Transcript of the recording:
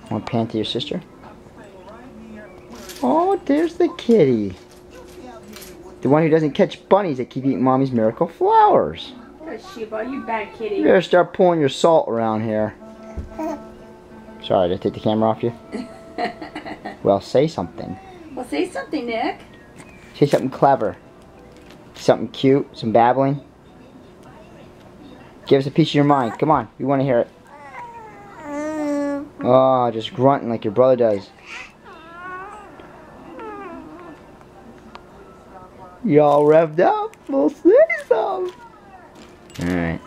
Want to pan to your sister? Oh, there's the kitty. The one who doesn't catch bunnies that keep eating Mommy's miracle flowers. Oh, Sheba, you bad kitty. You better start pulling your salt around here. Sorry, did I take the camera off you? Well, say something. Well, say something, Nick. Say something clever. Something cute, some babbling. Give us a piece of your mind. Come on, we want to hear it. Oh, just grunting like your brother does. Y'all revved up? We'll say some. Alright.